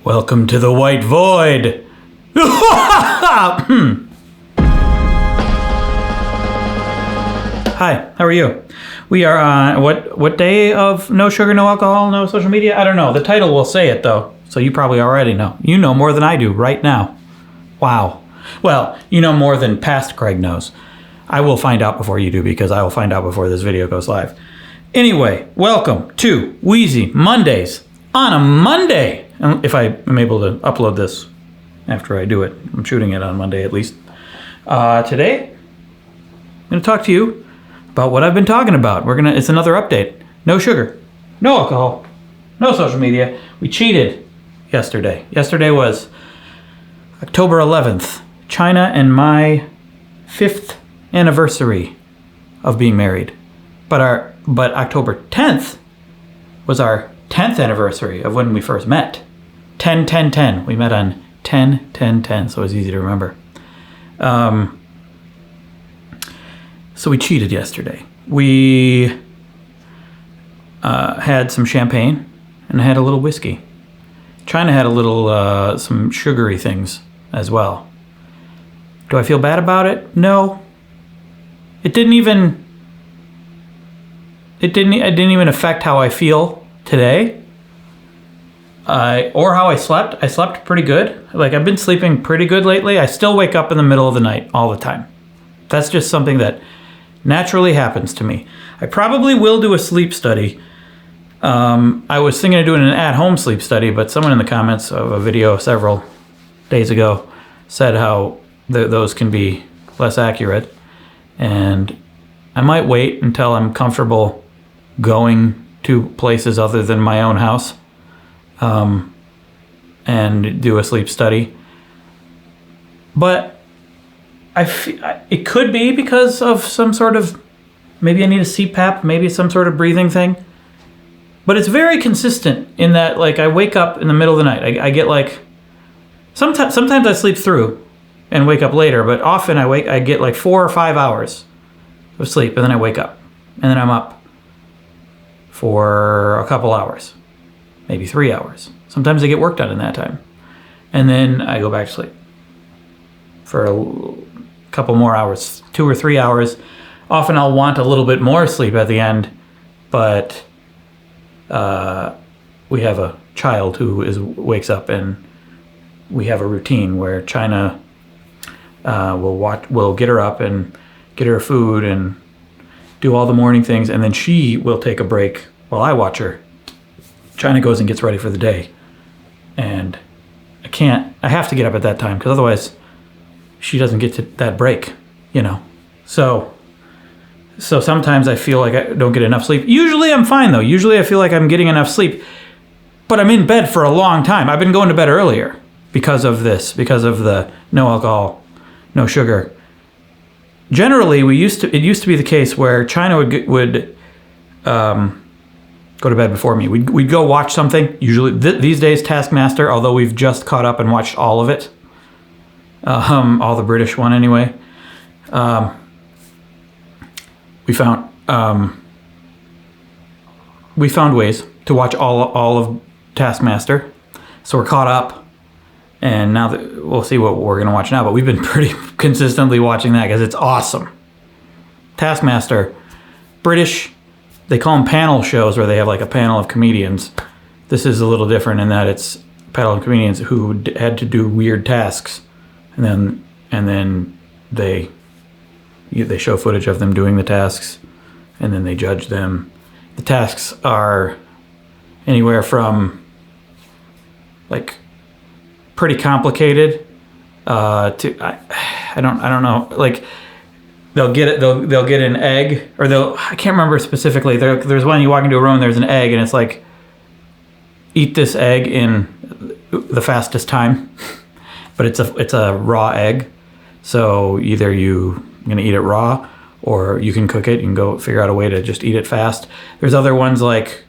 Welcome to the White Void. Hi, how are you? We are on what day of no sugar, no alcohol, no social media? I don't know. The title will say it though, so you probably already know. You know more than I do right now. Wow. Well, you know more than past Craig knows. I will find out before you do because I will find out before this video goes live. Anyway, welcome to Wheezy Mondays on a Monday. If I am able to upload this after I do it. I'm shooting it on Monday at least. Today, I'm going to talk to you about what I've been talking about. It's another update. No sugar, no alcohol, no social media. We cheated yesterday. Yesterday was October 11th, China and my 5th anniversary of being married. But October 10th was our 10th anniversary of when we first met. 10-10-10. We met on 10-10-10, so it was easy to remember. So we cheated yesterday. We had some champagne and had a little whiskey. China had a little, some sugary things as well. Do I feel bad about it? No. It didn't even affect how I feel today. Or how I slept. I slept pretty good. Like, I've been sleeping pretty good lately. I still wake up in the middle of the night all the time. That's just something that naturally happens to me. I probably will do a sleep study. I was thinking of doing an at-home sleep study, but someone in the comments of a video several days ago said how those can be less accurate. And I might wait until I'm comfortable going to places other than my own house and do a sleep study. But it could be because of some sort of, maybe I need a CPAP, maybe some sort of breathing thing. But it's very consistent in that, like, I wake up in the middle of the night. I get like, sometimes I sleep through and wake up later, but often I get like 4 or 5 hours of sleep, and then I wake up, and then I'm up for a couple hours, maybe 3 hours. Sometimes I get work done in that time, and then I go back to sleep for a couple more hours, 2 or 3 hours. Often I'll want a little bit more sleep at the end, but we have a child who wakes up, and we have a routine where China will get her up and get her food and do all the morning things, and then she will take a break while I watch her. China goes and gets ready for the day, and I have to get up at that time because otherwise she doesn't get to that break, you know. So sometimes I feel like I don't get enough sleep. Usually I'm fine though. Usually I feel like I'm getting enough sleep, but I'm in bed for a long time. I've been going to bed earlier because of this, because of the no alcohol, no sugar. Generally, it used to be the case where China would go to bed before me. We'd go watch something. Usually, these days, Taskmaster. Although we've just caught up and watched all of it, all the British one anyway. We found ways to watch all of Taskmaster, so we're caught up. And now that we'll see what we're going to watch now, but we've been pretty consistently watching that because it's awesome. Taskmaster, British, they call them panel shows where they have like a panel of comedians. This is a little different in that it's a panel of comedians who had to do weird tasks, and then they show footage of them doing the tasks, and then they judge them. The tasks are anywhere from like pretty complicated to I don't know, like they'll get an egg, or I can't remember specifically. There's one, you walk into a room and there's an egg, and it's like, eat this egg in the fastest time, but it's a raw egg, so either you're gonna eat it raw or you can cook it. You can go figure out a way to just eat it fast. There's other ones like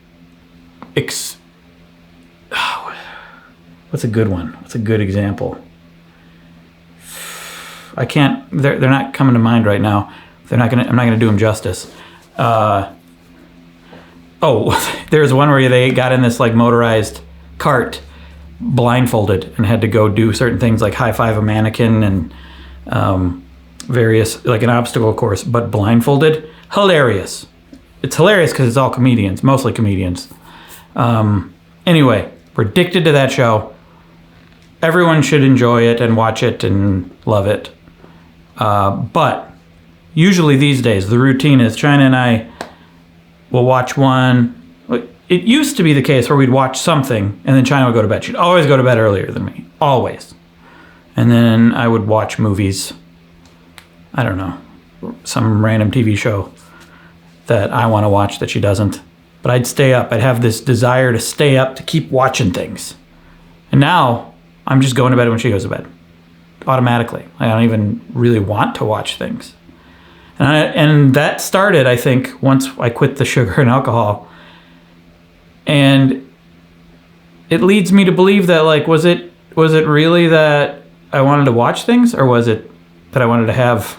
what's a good one? What's a good example? I can't. They're not coming to mind right now. I'm not gonna do them justice. There's one where they got in this like motorized cart blindfolded and had to go do certain things like high five a mannequin and various, like an obstacle course, but blindfolded. Hilarious. It's hilarious because it's all comedians, mostly comedians. Anyway, we're addicted to that show. Everyone should enjoy it and watch it and love it. But usually these days, the routine is China and I will watch one. It used to be the case where we'd watch something and then China would go to bed. She'd always go to bed earlier than me. Always. And then I would watch movies. I don't know. Some random TV show that I want to watch that she doesn't. But I'd stay up. I'd have this desire to stay up to keep watching things. And now I'm just going to bed when she goes to bed. Automatically. I don't even really want to watch things. And that started, I think, once I quit the sugar and alcohol. And it leads me to believe that, like, was it really that I wanted to watch things, or was it that I wanted to have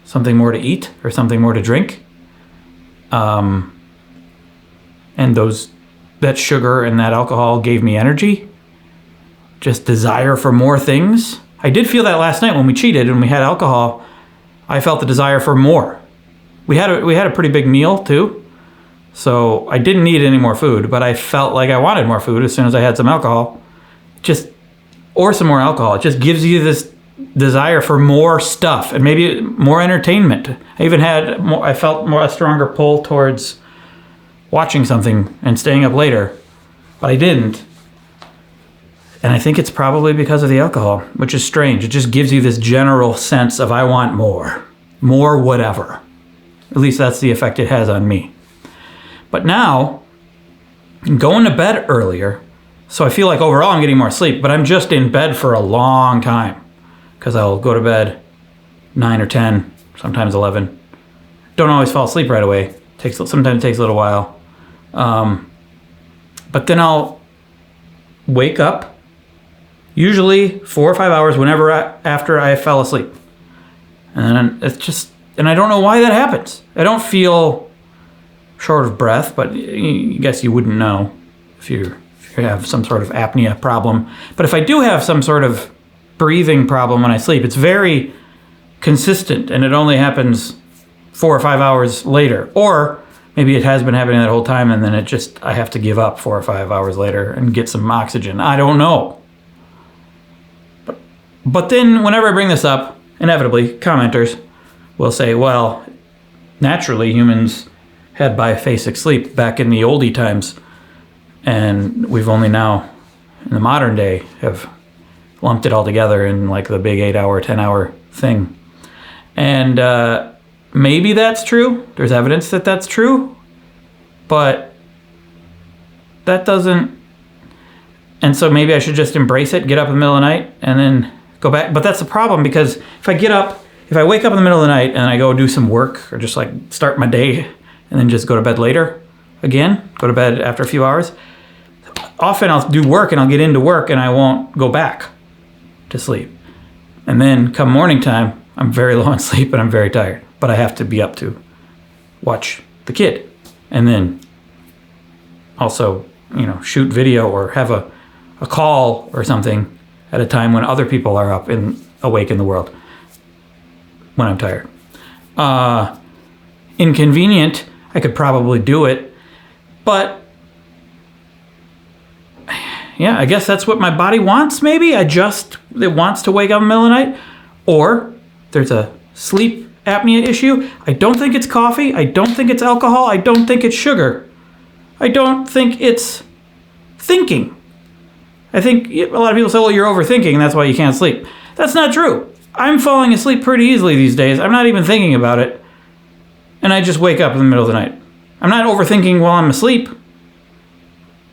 something more to eat or something more to drink? And that sugar and that alcohol gave me energy, just desire for more things. I did feel that last night when we cheated and we had alcohol. I felt the desire for more. We had a pretty big meal too. So I didn't need any more food, but I felt like I wanted more food as soon as I had some alcohol. Or some more alcohol. It just gives you this desire for more stuff and maybe more entertainment. I felt a stronger pull towards watching something and staying up later, but I didn't. And I think it's probably because of the alcohol, which is strange. It just gives you this general sense of I want more whatever. At least that's the effect it has on me. But now, I'm going to bed earlier, so I feel like overall I'm getting more sleep, but I'm just in bed for a long time because I'll go to bed 9 or 10, sometimes 11. Don't always fall asleep right away. Sometimes it takes a little while. But then I'll wake up, usually 4 or 5 hours after I fell asleep. And I don't know why that happens. I don't feel short of breath, but I guess you wouldn't know if you have some sort of apnea problem. But if I do have some sort of breathing problem when I sleep, it's very consistent and it only happens 4 or 5 hours later. Or maybe it has been happening that whole time and then I have to give up 4 or 5 hours later and get some oxygen. I don't know. But then whenever I bring this up, inevitably, commenters will say, well, naturally humans had biphasic sleep back in the oldie times, and we've only now, in the modern day, have lumped it all together in like the big 8-hour, 10-hour thing. And maybe that's true. There's evidence that that's true, but that doesn't. And so maybe I should just embrace it, get up in the middle of the night, and then go back. But that's the problem, because if I wake up in the middle of the night and I go do some work or just like start my day and then just go to bed later again, go to bed after a few hours, often I'll do work and I'll get into work and I won't go back to sleep. And then come morning time, I'm very low on sleep and I'm very tired, but I have to be up to watch the kid and then also, shoot video or have a call or something at a time when other people are up and awake in the world when I'm tired. Inconvenient. I could probably do it, but yeah, I guess that's what my body wants, maybe. It wants to wake up in the middle of the night. Or there's a sleep apnea issue. I don't think it's coffee. I don't think it's alcohol. I don't think it's sugar. I don't think it's thinking. I think a lot of people say, well, you're overthinking and that's why you can't sleep. That's not true. I'm falling asleep pretty easily these days. I'm not even thinking about it. And I just wake up in the middle of the night. I'm not overthinking while I'm asleep,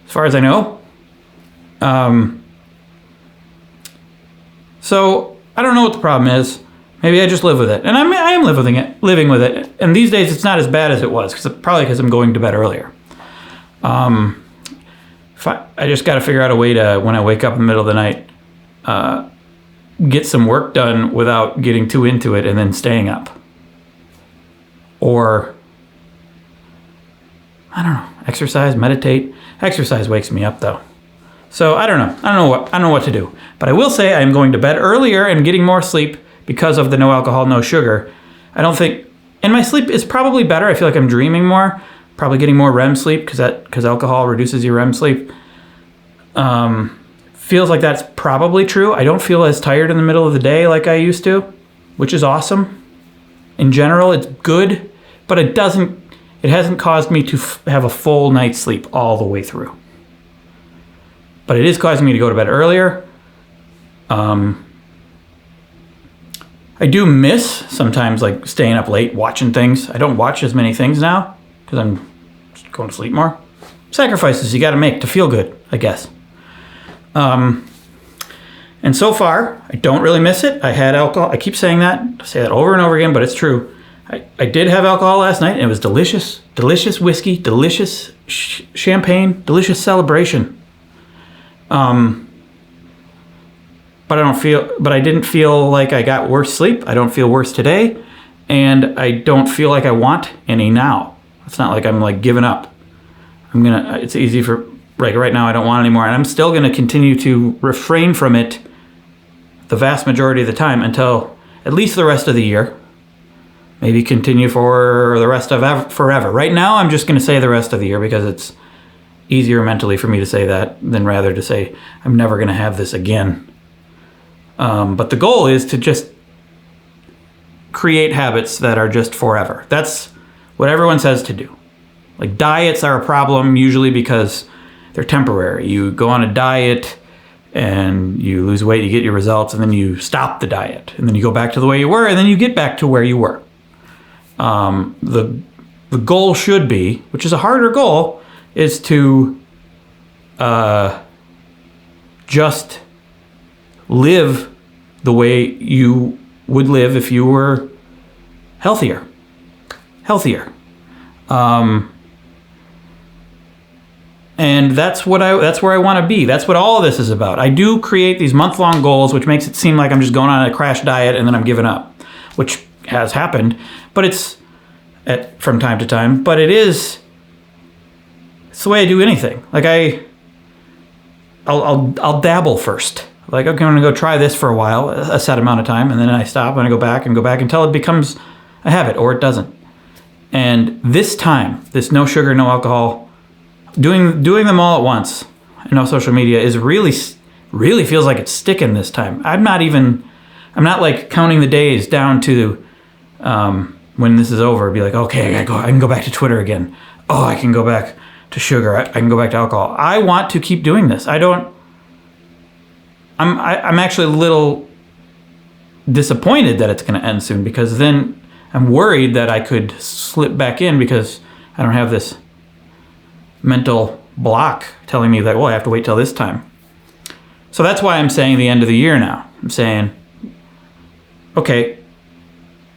as far as I know. So I don't know what the problem is. Maybe I just live with it. And I am living with it. And these days it's not as bad as it was, probably because I'm going to bed earlier. I just got to figure out a way to, when I wake up in the middle of the night, get some work done without getting too into it and then staying up. Or, I don't know, exercise, meditate. Exercise wakes me up though. So I don't know. I don't know what to do. But I will say I'm going to bed earlier and getting more sleep because of the no alcohol, no sugar. I don't think, and my sleep is probably better. I feel like I'm dreaming more, probably getting more REM sleep because alcohol reduces your REM sleep. Feels like that's probably true. I don't feel as tired in the middle of the day like I used to, which is awesome. In general, it's good, but it hasn't caused me to have a full night's sleep all the way through. But it is causing me to go to bed earlier. I do miss sometimes like staying up late watching things. I don't watch as many things now because I'm just going to sleep more. Sacrifices you got to make to feel good, I guess. And so far, I don't really miss it. I had alcohol. I keep saying that. I say that over and over again, but it's true. I did have alcohol last night, and it was delicious. Delicious whiskey, delicious champagne, delicious celebration. But I didn't feel like I got worse sleep. I don't feel worse today, and I don't feel like I want any now. It's not like I'm like giving up. It's easy for, like right now I don't want any more, and I'm still gonna continue to refrain from it the vast majority of the time until at least the rest of the year. Maybe continue for the rest of forever. Right now I'm just gonna say the rest of the year because it's easier mentally for me to say that than rather to say I'm never gonna have this again. But the goal is to just create habits that are just forever. That's what everyone says to do. Like diets are a problem usually because they're temporary. You go on a diet and you lose weight, you get your results, and then you stop the diet. And then you go back to the way you were, and then you get back to where you were. The goal should be, which is a harder goal, is to just live the way you would live if you were healthier. And that's where I want to be. That's what all of this is about. I do create these month-long goals, which makes it seem like I'm just going on a crash diet and then I'm giving up, which has happened. But it's from time to time. But it's the way I do anything. Like I'll dabble first. Like, okay, I'm gonna go try this for a while, a set amount of time, and then I stop and I go back until it becomes a habit, or it doesn't. And this time, this no sugar, no alcohol, doing them all at once, no social media, is really feels like it's sticking this time. I'm not like counting the days down to when this is over. Be like, okay, I can go back to Twitter again. Oh, I can go back to sugar. I can go back to alcohol. I want to keep doing this. I'm actually a little disappointed that it's going to end soon, because then I'm worried that I could slip back in because I don't have this mental block telling me that, well, I have to wait till this time. So that's why I'm saying the end of the year now. I'm saying, okay,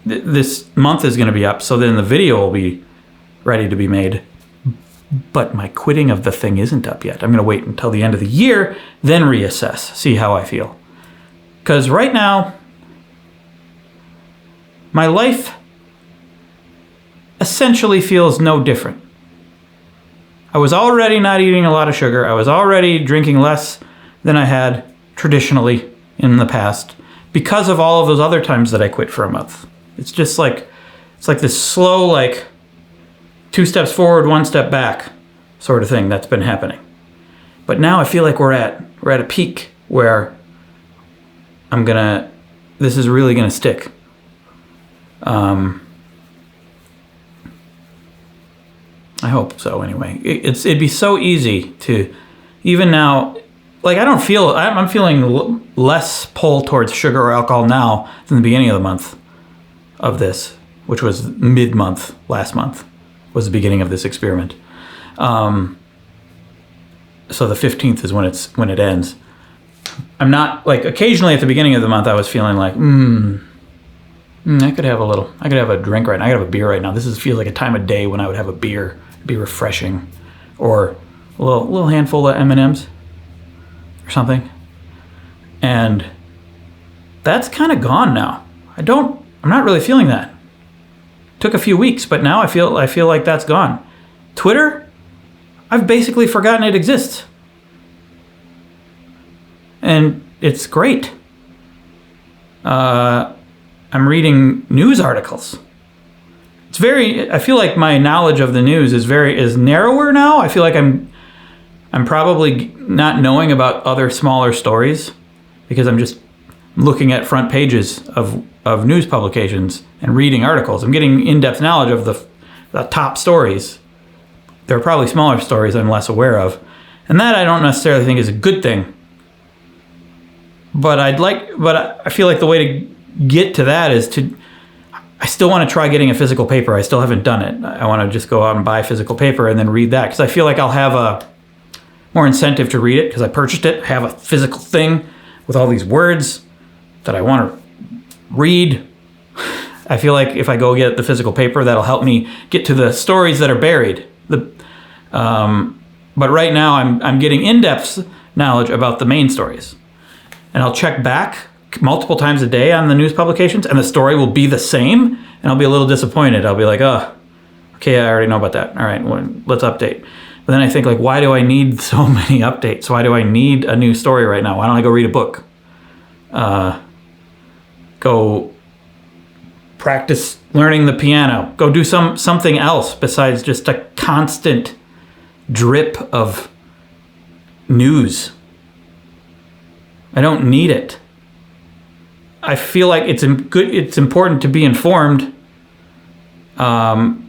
this month is going to be up, so then the video will be ready to be made. But my quitting of the thing isn't up yet. I'm going to wait until the end of the year, then reassess, see how I feel. Because right now, my life essentially feels no different. I was already not eating a lot of sugar. I was already drinking less than I had traditionally in the past because of all of those other times that I quit for a month. It's just like, it's like this slow, like 2 steps forward, 1 step back sort of thing that's been happening. But now I feel like we're at a peak where this is really gonna stick. I hope so anyway. It'd be so easy to, even now, like I'm feeling less pull towards sugar or alcohol now than the beginning of the month of this, which was mid-month, last month was the beginning of this experiment. So the 15th is when it ends. I'm not, like, occasionally at the beginning of the month I was feeling like, I could have a drink right now. I could have a beer right now. Feels like a time of day when I would have a beer. It'd be refreshing. Or a little handful of M&Ms or something. And that's kind of gone now. I'm not really feeling that. Took a few weeks, but now I feel like that's gone. Twitter, I've basically forgotten it exists. and it's great. I'm reading news articles. I feel like my knowledge of the news is narrower now. I feel like I'm probably not knowing about other smaller stories because I'm just looking at front pages of news publications and reading articles. I'm getting in-depth knowledge of the top stories. There are probably smaller stories I'm less aware of. And that I don't necessarily think is a good thing. But I feel like the way to get to that is I still want to try getting a physical paper. I still haven't done it. I want to just go out and buy physical paper and then read that because I feel like I'll have a more incentive to read it because I purchased it. I have a physical thing with all these words that I want to read. I feel like if I go get the physical paper, that'll help me get to the stories that are buried. But right now, I'm getting in-depth knowledge about the main stories, and I'll check back multiple times a day on the news publications, and the story will be the same, and I'll be a little disappointed. I'll be like, oh, okay, I already know about that. All right, well, let's update. But then I think, like, why do I need so many updates? Why do I need a new story right now? Why don't I go read a book? Go practice learning the piano. Go do something else besides just a constant drip of news. I don't need it. I feel like it's important to be informed, but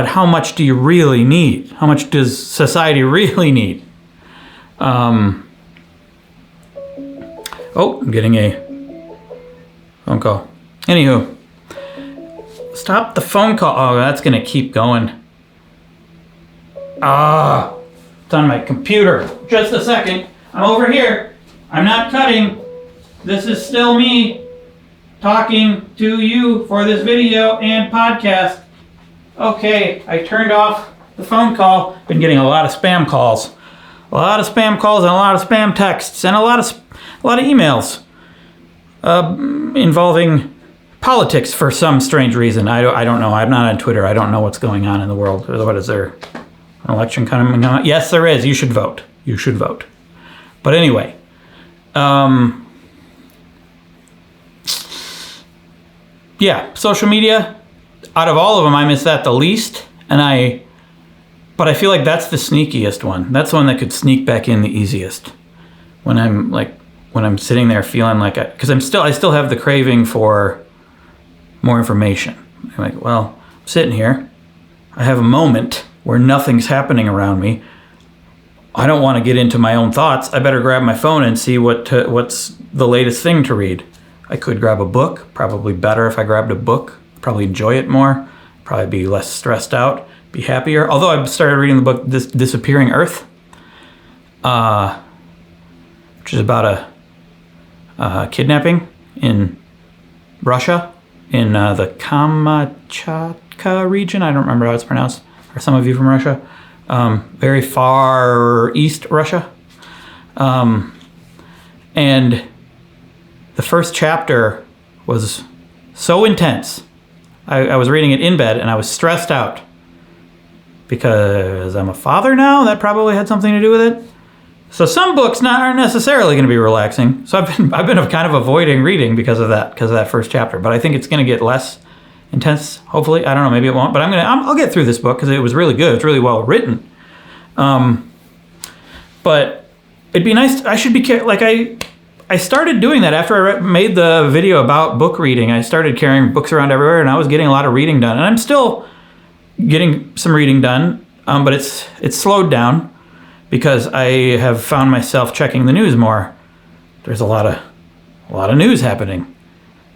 how much do you really need? How much does society really need? I'm getting a phone call. Anywho, stop the phone call. Oh, that's going to keep going. It's on my computer. Just a second. I'm over here. I'm not cutting. This is still me talking to you for this video and podcast. Okay, I turned off the phone call. Been getting a lot of spam calls. A lot of spam calls and a lot of spam texts and a lot of emails involving politics for some strange reason. I don't know. I'm not on Twitter. I don't know what's going on in the world. What is there? An election coming on? Yes, there is. You should vote. You should vote. But anyway, yeah, social media. Out of all of them, I miss that the least, but I feel like that's the sneakiest one. That's the one that could sneak back in the easiest. When I'm sitting there feeling like because I still have the craving for more information. I'm like, well, I'm sitting here. I have a moment where nothing's happening around me. I don't want to get into my own thoughts. I better grab my phone and see what's the latest thing to read. I could grab a book. Probably better if I grabbed a book. Probably enjoy it more. Probably be less stressed out. Be happier. Although I've started reading the book Disappearing Earth, which is about a kidnapping in Russia, in the Kamchatka region. I don't remember how it's pronounced. Are some of you from Russia? Very far east Russia. And the first chapter was so intense. I was reading it in bed and I was stressed out because I'm a father now. That probably had something to do with it. So some books aren't necessarily going to be relaxing. So I've been kind of avoiding reading because of that first chapter. But I think it's going to get less intense. Hopefully, I don't know. Maybe it won't. But I'll get through this book because it was really good. It's really well written. But it'd be nice. I should be like I started doing that after I made the video about book reading. I started carrying books around everywhere, and I was getting a lot of reading done. And I'm still getting some reading done, but it's slowed down because I have found myself checking the news more. There's a lot of news happening,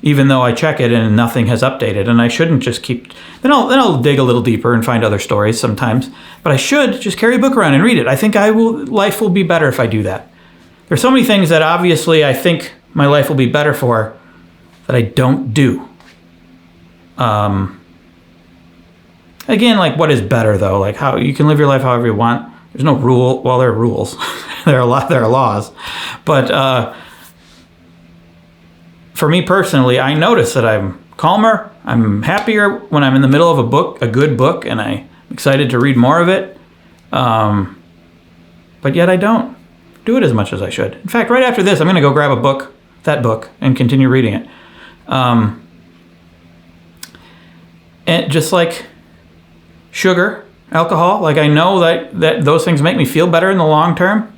even though I check it and nothing has updated. And I shouldn't just keep. Then I'll dig a little deeper and find other stories sometimes. But I should just carry a book around and read it. I think life will be better if I do that. There's so many things that obviously I think my life will be better for that I don't do. Again, like what is better though? Like how you can live your life however you want. There's no rule. Well, there are rules. there are laws. But for me personally, I notice that I'm calmer. I'm happier when I'm in the middle of a good book, and I'm excited to read more of it. But yet I don't. do it as much as I should. In fact, right after this, I'm going to go grab that book, and continue reading it. And just like sugar, alcohol, like I know that those things make me feel better in the long term,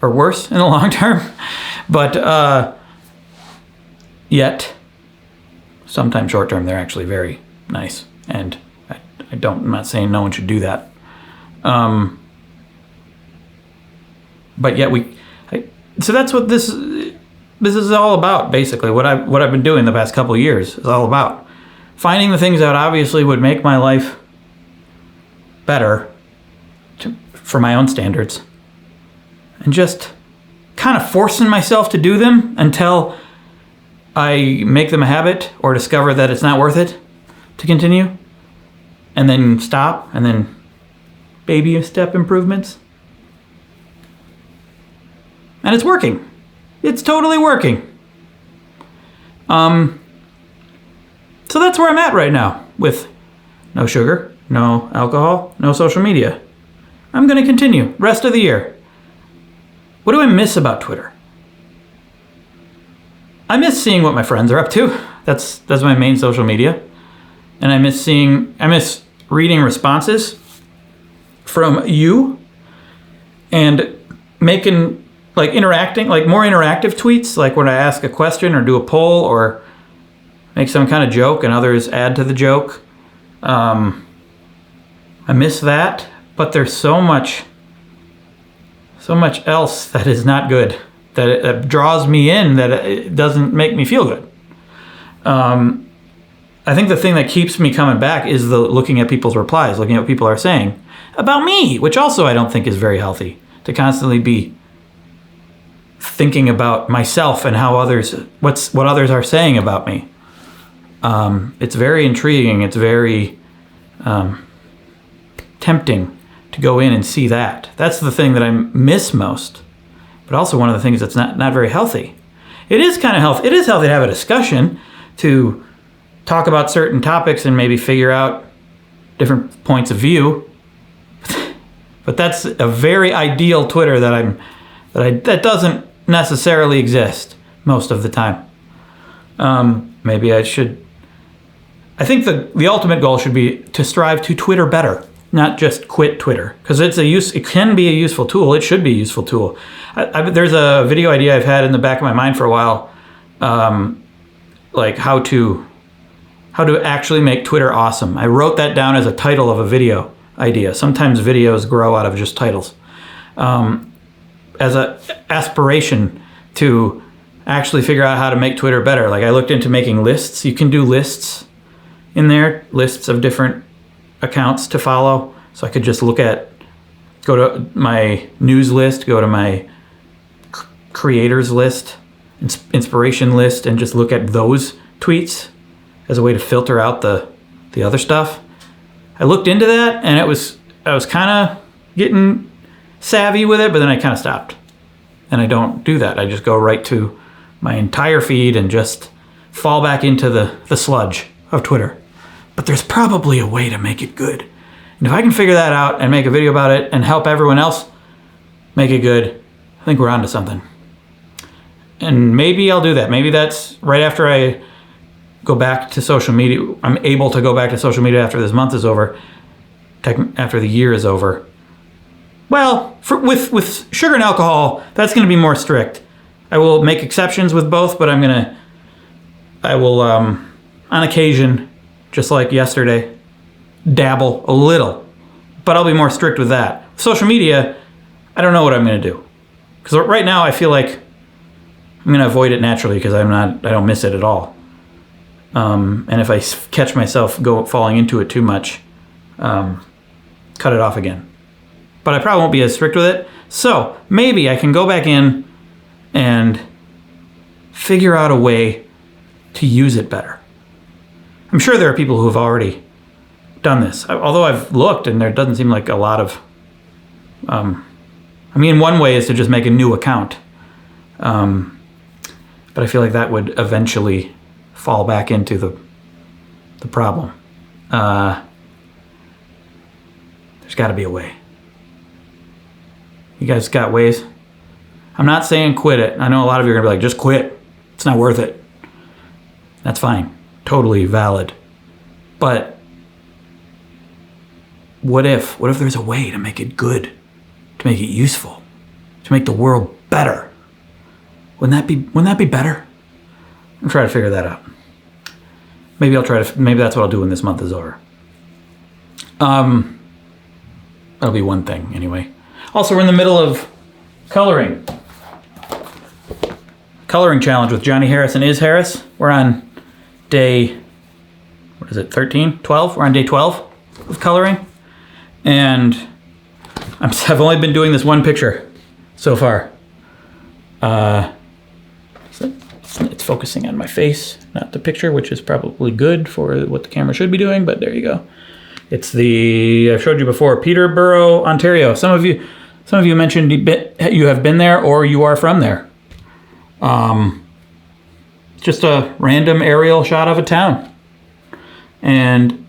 or worse in the long term, but yet sometimes short term they're actually very nice, and I'm not saying no one should do that. But yet so that's what this is all about, basically. What I've been doing the past couple of years is all about finding the things that obviously would make my life better for my own standards, and just kind of forcing myself to do them until I make them a habit or discover that it's not worth it to continue, and then stop, and then baby step improvements. And it's working. It's totally working. So that's where I'm at right now, with no sugar, no alcohol, no social media. I'm going to continue rest of the year. What do I miss about Twitter? I miss seeing what my friends are up to. That's my main social media. And I miss reading responses from you, and making more interactive tweets, like when I ask a question or do a poll or make some kind of joke and others add to the joke. I miss that, but there's so much else that is not good, that draws me in, that it doesn't make me feel good. I think the thing that keeps me coming back is looking at people's replies, looking at what people are saying about me, which also I don't think is very healthy, to constantly be thinking about myself and what others are saying about me. It's very intriguing. It's very tempting to go in and see that. That's the thing that I miss most, but also one of the things that's not very healthy. It is kind of healthy. It is healthy to have a discussion, to talk about certain topics and maybe figure out different points of view. But that's a very ideal Twitter that doesn't necessarily exist most of the time. Maybe I should. I think the ultimate goal should be to strive to Twitter better, not just quit Twitter, because it can be a useful tool. It should be a useful tool. There's a video idea I've had in the back of my mind for a while, like how to actually make Twitter awesome. I wrote that down as a title of a video idea. Sometimes videos grow out of just titles. As an aspiration to actually figure out how to make Twitter better. Like I looked into making lists. You can do lists in there, lists of different accounts to follow. So I could just go to my news list, go to my creators list, inspiration list, and just look at those tweets as a way to filter out the other stuff. I looked into that, and I was kind of getting savvy with it, but then I kind of stopped. And I don't do that. I just go right to my entire feed and just fall back into the sludge of Twitter. But there's probably a way to make it good. And if I can figure that out and make a video about it and help everyone else make it good, I think we're onto something. And maybe I'll do that. Maybe that's right after I go back to social media. I'm able to go back to social media after this month is over, after the year is over. Well, with sugar and alcohol, that's going to be more strict. I will make exceptions with both, but I will, on occasion, just like yesterday, dabble a little. But I'll be more strict with that. Social media, I don't know what I'm going to do. Because right now I feel like I'm going to avoid it naturally because I don't miss it at all. And if I catch myself falling into it too much, cut it off again. But I probably won't be as strict with it. So maybe I can go back in and figure out a way to use it better. I'm sure there are people who have already done this. Although I've looked and there doesn't seem like a lot of... one way is to just make a new account. But I feel like that would eventually fall back into the problem. There's got to be a way. You guys got ways? I'm not saying quit it. I know a lot of you are going to be like, just quit. It's not worth it. That's fine. Totally valid. But what if there's a way to make it good, to make it useful, to make the world better? Wouldn't that be better? I'm trying to figure that out. Maybe that's what I'll do when this month is over. That'll be one thing anyway. Also, we're in the middle of coloring challenge with Johnny Harris and Iz Harris. We're on day, 13? 12? We're on day 12 of coloring. And I've only been doing this one picture so far. It's focusing on my face, not the picture, which is probably good for what the camera should be doing, but there you go. It's I've showed you before, Peterborough, Ontario. Some of you mentioned you have been there or you are from there. Just a random aerial shot of a town. And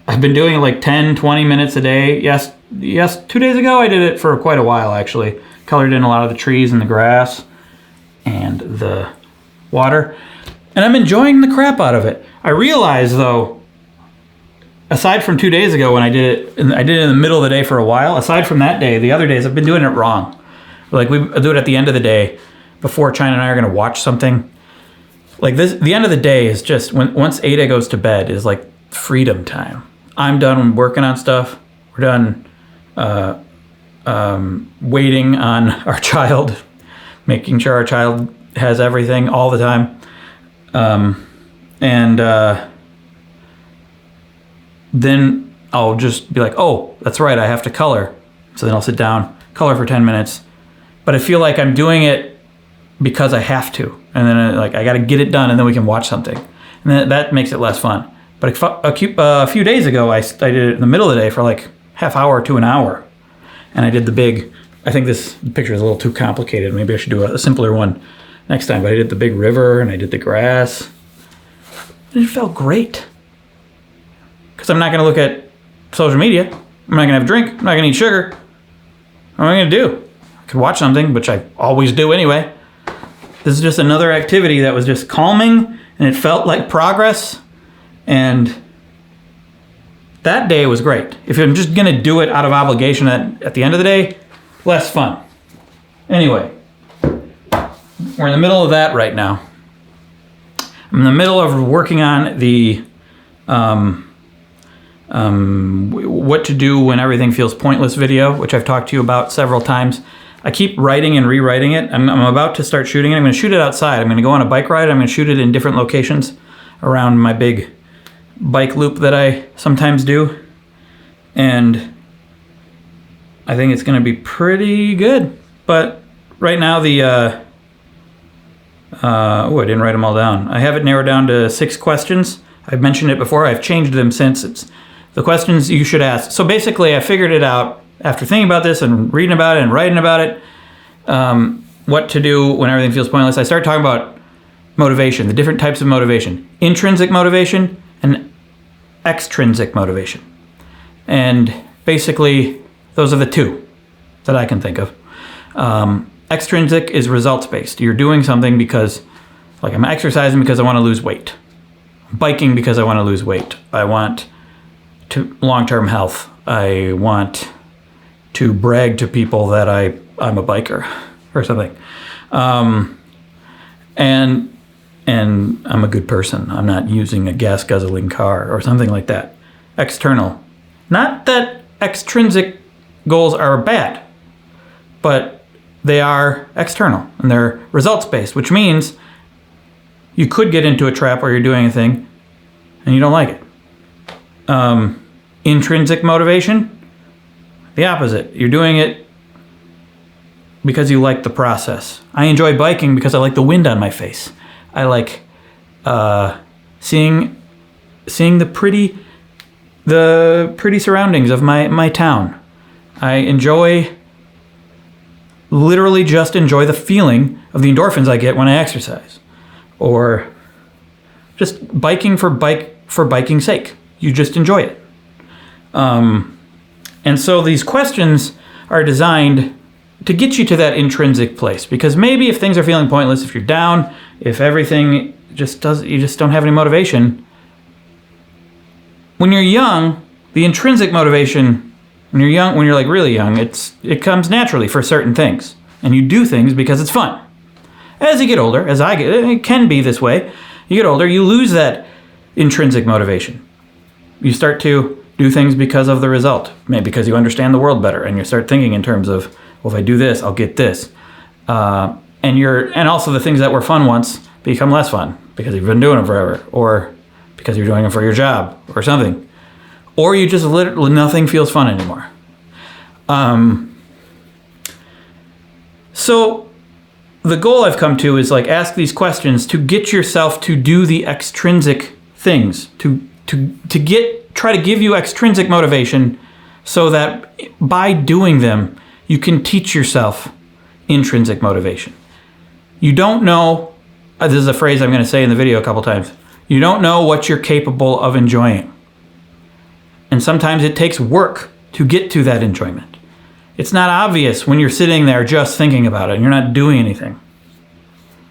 I've been doing it like 10, 20 minutes a day. Yes, 2 days ago I did it for quite a while actually. Colored in a lot of the trees and the grass and the water. And I'm enjoying the crap out of it. I realize though, aside from 2 days ago when I did it in the middle of the day for a while, aside from that day, the other days I've been doing it wrong. Like I do it at the end of the day before China and I are going to watch something. Like this, the end of the day is just once Ada goes to bed is like freedom time. I'm done working on stuff. We're done waiting on our child, making sure our child has everything all the time. Then I'll just be like, oh, that's right, I have to color. So then I'll sit down, color for 10 minutes. But I feel like I'm doing it because I have to. And then I got to get it done and then we can watch something. And then that makes it less fun. But a few days ago, I did it in the middle of the day for like half hour to an hour. And I did the big, I think this picture is a little too complicated. Maybe I should do a simpler one next time. But I did the big river and I did the grass. And it felt great. Because I'm not going to look at social media. I'm not going to have a drink. I'm not going to eat sugar. What am I going to do? I could watch something, which I always do anyway. This is just another activity that was just calming and it felt like progress. And that day was great. If I'm just going to do it out of obligation at the end of the day, less fun. Anyway, we're in the middle of that right now. I'm in the middle of working on the what to do when everything feels pointless video, which I've talked to you about several times. I keep writing and rewriting it. I'm about to start shooting it. I'm going to shoot it outside. I'm going to go on a bike ride. I'm going to shoot it in different locations around my big bike loop that I sometimes do. And I think it's going to be pretty good. But right now I didn't write them all down. I have it narrowed down to 6 questions. I've mentioned it before. I've changed them since. It's the questions you should ask. So basically, I figured it out after thinking about this and reading about it and writing about it, what to do when everything feels pointless. I started talking about motivation, the different types of motivation. Intrinsic motivation and extrinsic motivation. And basically, those are the two that I can think of. Extrinsic is results-based. You're doing something because, like I'm exercising because I want to lose weight. Biking because I want to lose weight. I want long-term health. I want to brag to people that I'm a biker or something. And I'm a good person. I'm not using a gas guzzling car or something like that. External. Not that extrinsic goals are bad, but they are external and they're results-based, which means you could get into a trap where you're doing a thing and you don't like it. Intrinsic motivation, the opposite. You're doing it because you like the process. I enjoy biking because I like the wind on my face. I like seeing the pretty surroundings of my town. I literally just enjoy the feeling of the endorphins I get when I exercise. Or just biking for biking's sake. You just enjoy it. And so these questions are designed to get you to that intrinsic place. Because maybe if things are feeling pointless, if you're down, if everything you just don't have any motivation. When you're young, the intrinsic motivation, when you're like really young, it comes naturally for certain things. And you do things because it's fun. As you get older, it can be this way, you get older, you lose that intrinsic motivation. You start to do things because of the result, maybe because you understand the world better, and you start thinking in terms of, well, if I do this, I'll get this. And also the things that were fun once become less fun because you've been doing them forever, or because you're doing them for your job or something. Or you just literally, nothing feels fun anymore. So the goal I've come to is like ask these questions to get yourself to do the extrinsic things, to try to give you extrinsic motivation so that by doing them, you can teach yourself intrinsic motivation. You don't know, this is a phrase I'm going to say in the video a couple times, you don't know what you're capable of enjoying. And sometimes it takes work to get to that enjoyment. It's not obvious when you're sitting there just thinking about it and you're not doing anything.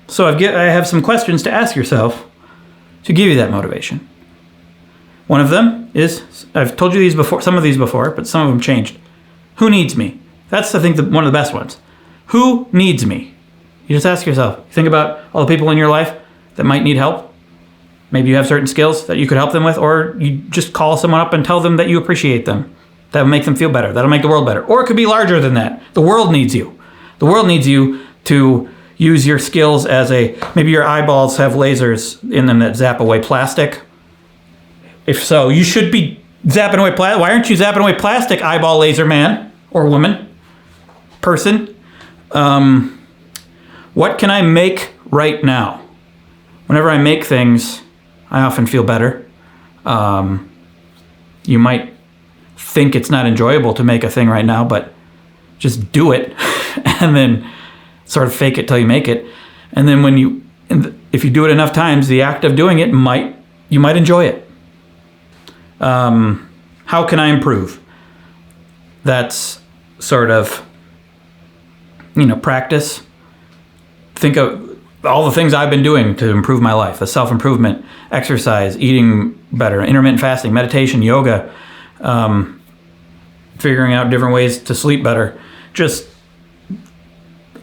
So I have some questions to ask yourself to give you that motivation. One of them is, I've told you these before, some of these before, but some of them changed. Who needs me? That's, I think, one of the best ones. Who needs me? You just ask yourself. Think about all the people in your life that might need help. Maybe you have certain skills that you could help them with, or you just call someone up and tell them that you appreciate them. That'll make them feel better. That'll make the world better. Or it could be larger than that. The world needs you. The world needs you to use your skills as maybe your eyeballs have lasers in them that zap away plastic. If so, you should be zapping away plastic. Why aren't you zapping away plastic, eyeball laser man or woman, person? What can I make right now? Whenever I make things, I often feel better. You might think it's not enjoyable to make a thing right now, but just do it and then sort of fake it till you make it. And then if you do it enough times, the act of doing it you might enjoy it. How can I improve? That's sort of, practice. Think of all the things I've been doing to improve my life. The self-improvement, exercise, eating better, intermittent fasting, meditation, yoga, figuring out different ways to sleep better. Just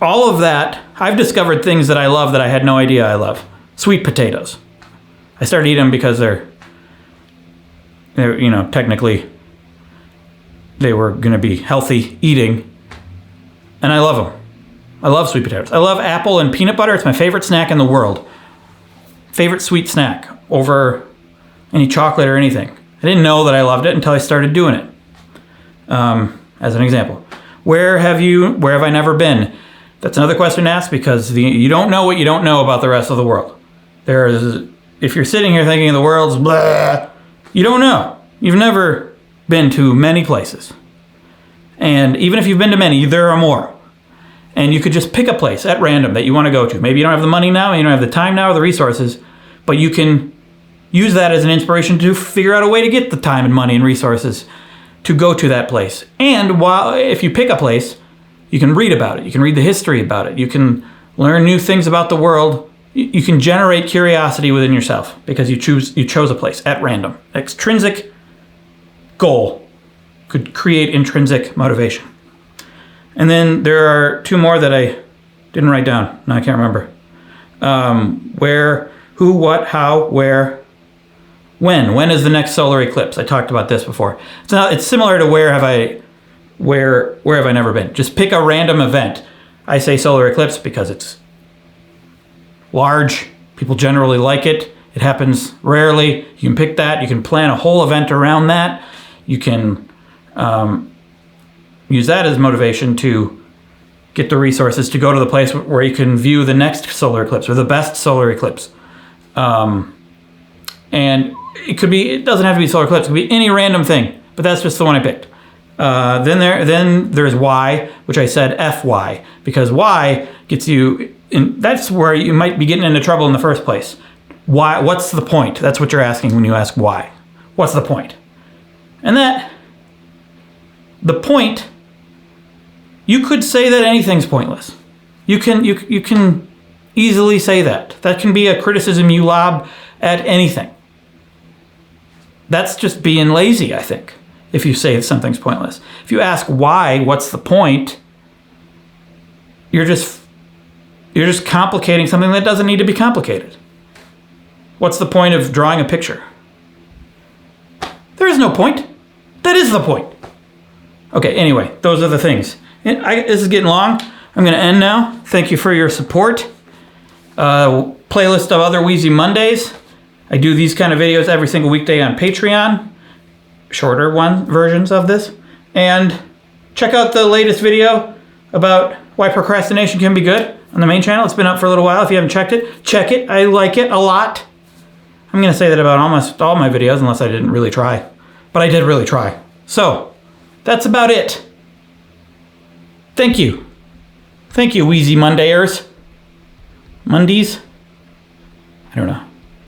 all of that. I've discovered things that I love that I had no idea I love. Sweet potatoes. I started eating them because they're technically they were going to be healthy eating, and I love them. I love sweet potatoes. I love apple and peanut butter. It's my favorite snack in the world. Favorite sweet snack over any chocolate or anything. I didn't know that I loved it until I started doing it. As an example, where have I never been? That's another question to ask, because you don't know what you don't know about the rest of the world. If you're sitting here thinking the world's blah, you don't know. You've never been to many places. And even if you've been to many, there are more. And you could just pick a place at random that you want to go to. Maybe you don't have the money now, you don't have the time now or the resources, but you can use that as an inspiration to figure out a way to get the time and money and resources to go to that place. And if you pick a place, you can read about it. You can read the history about it. You can learn new things about the world. You can generate curiosity within yourself because you chose a place at random. Extrinsic goal could create intrinsic motivation. And then there are two more that I didn't write down. No, I can't remember. Where, who, what, how, where, when. When is the next solar eclipse? I talked about this before. It's similar to where have I never been. Just pick a random event. I say solar eclipse because it's large. People generally like it. It happens rarely. You can pick that. You can plan a whole event around that. You can use that as motivation to get the resources to go to the place where you can view the next solar eclipse or the best solar eclipse. And it doesn't have to be solar eclipse. It could be any random thing, but that's just the one I picked. Then there's why, which I said FY, because why gets you in. That's where you might be getting into trouble in the first place. Why? What's the point? That's what you're asking when you ask why. What's the point? And the point, You could say that anything's pointless. You can easily say that. That can be a criticism you lob at anything. That's just being lazy, I think, if you say something's pointless. If you ask why, what's the point, you're just complicating something that doesn't need to be complicated. What's the point of drawing a picture? There is no point. That is the point. Okay, anyway, those are the things. This is getting long. I'm going to end now. Thank you for your support. Playlist of other Wheezy Mondays. I do these kind of videos every single weekday on Patreon. Shorter versions of this. And check out the latest video about why procrastination can be good on the main channel. It's been up for a little while. If you haven't checked it, check it. I like it a lot. I'm going to say that about almost all my videos, unless I didn't really try. But I did really try. So, that's about it. Thank you. Thank you, Wheezy Mondayers. Mondays? I don't know.